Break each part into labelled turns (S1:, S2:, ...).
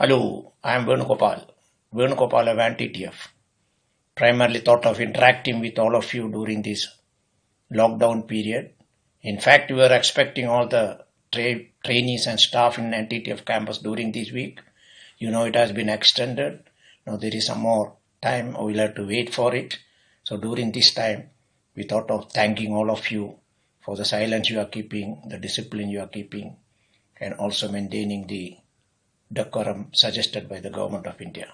S1: Hello, I am Venugopal. Venugopal of NTTF. Primarily thought of interacting with all of you during this lockdown period. In fact, we were expecting all the trainees and staff in NTTF campus during this week. You know it has been extended. Now there is some more time. We'll have to wait for it. So during this time, we thought of thanking all of you for the silence you are keeping, the discipline you are keeping, and also maintaining the decorum suggested by the Government of India.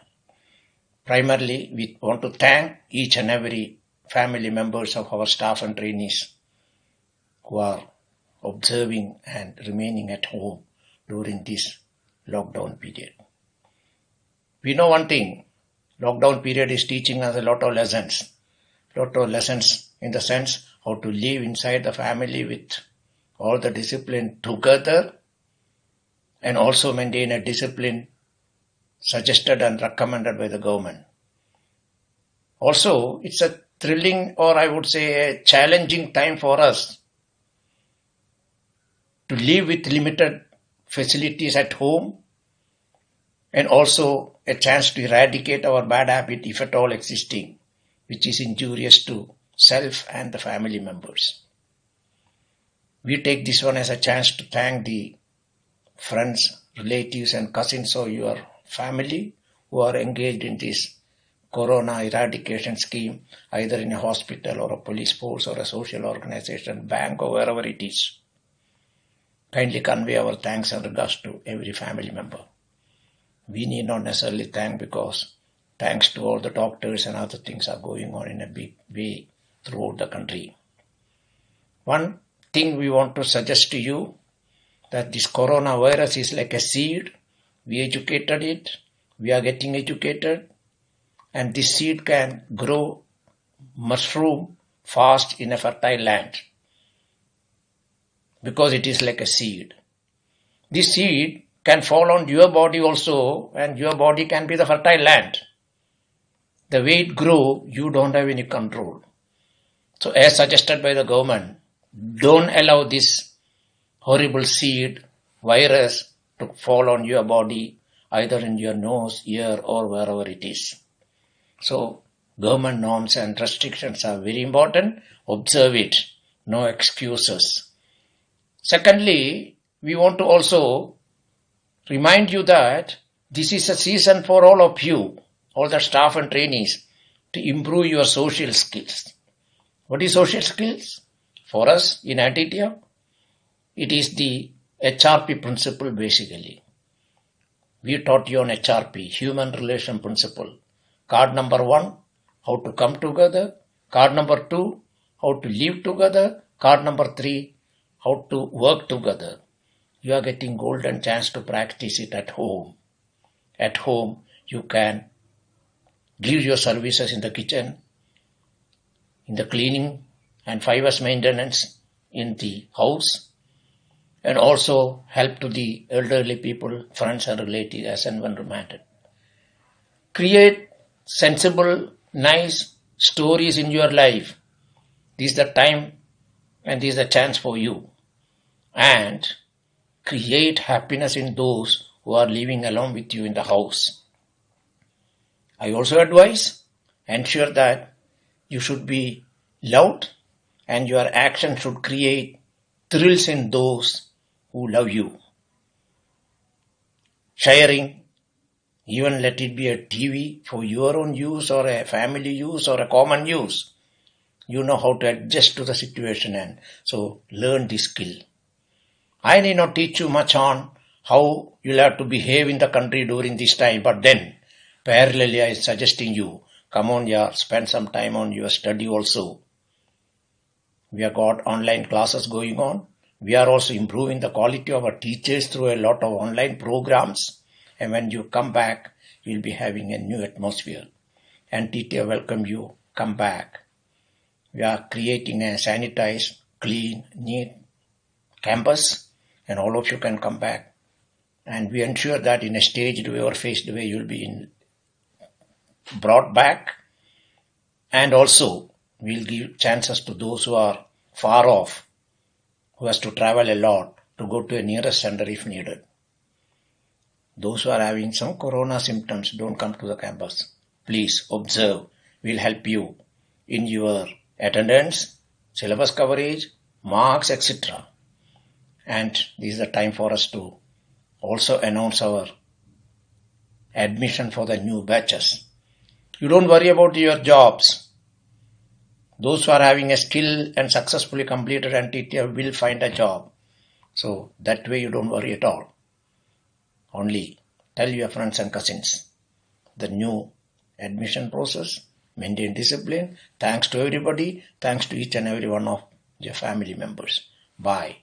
S1: Primarily, we want to thank each and every family members of our staff and trainees who are observing and remaining at home during this lockdown period. We know one thing, lockdown period is teaching us a lot of lessons. In the sense how to live inside the family with all the discipline together and also maintain a discipline suggested and recommended by the government. Also, it's a thrilling, or I would say a challenging time for us to live with limited facilities at home and also a chance to eradicate our bad habit, if at all existing, which is injurious to self and the family members. We take this one as a chance to thank the friends, relatives and cousins of your family who are engaged in this corona eradication scheme, either in a hospital or a police force or a social organization, bank or wherever it is. Kindly convey our thanks and regards to every family member. We need not necessarily thank, because thanks to all the doctors and other things are going on in a big way throughout the country. One thing we want to suggest to you, that this coronavirus is like a seed. We educated it, we are getting educated, and this seed can grow, mushroom fast in a fertile land, because it is like a seed. This seed can fall on your body also, and your body can be the fertile land. The way it grows, you don't have any control. So as suggested by the government, don't allow this horrible seed, virus, to fall on your body, either in your nose, ear or wherever it is. So government norms and restrictions are very important. Observe it. No excuses. Secondly, we want to also remind you that this is a season for all of you, all the staff and trainees, to improve your social skills. What is social skills? For us in NTTF, it is the HRP principle basically. We taught you on HRP, Human Relation Principle. Card number 1, how to come together. Card number 2, how to live together. Card number 3, how to work together. You are getting golden chance to practice it at home. At home, you can give your services in the kitchen, in the cleaning and 5S maintenance in the house, and also help to the elderly people, friends and relatives as and when remanded. Create sensible, nice stories in your life. This is the time and this is the chance for you. And create happiness in those who are living along with you in the house. I also advise, ensure that you should be loved and your action should create thrills in those who love you. Sharing, even let it be a TV for your own use or a family use or a common use. You know how to adjust to the situation, and so learn this skill. I need not teach you much on how you'll have to behave in the country during this time, but then parallelly I am suggesting you, come on here, spend some time on your study also. We have got online classes going on. We are also improving the quality of our teachers through a lot of online programs. And when you come back, you'll be having a new atmosphere. And TTF welcome you, come back. We are creating a sanitized, clean, neat campus, and all of you can come back. And we ensure that in a staged way or phased way, you'll be brought back. And also, we'll give chances to those who are far off, who has to travel a lot, to go to a nearest center if needed. Those who are having some corona symptoms, don't come to the campus. Please observe. We'll help you in your attendance, syllabus coverage, marks, etc. And this is the time for us to also announce our admission for the new batches. You don't worry about your jobs. Those who are having a skill and successfully completed NTT will find a job. So that way you don't worry at all. Only tell your friends and cousins the new admission process, maintain discipline. Thanks to everybody. Thanks to each and every one of your family members. Bye.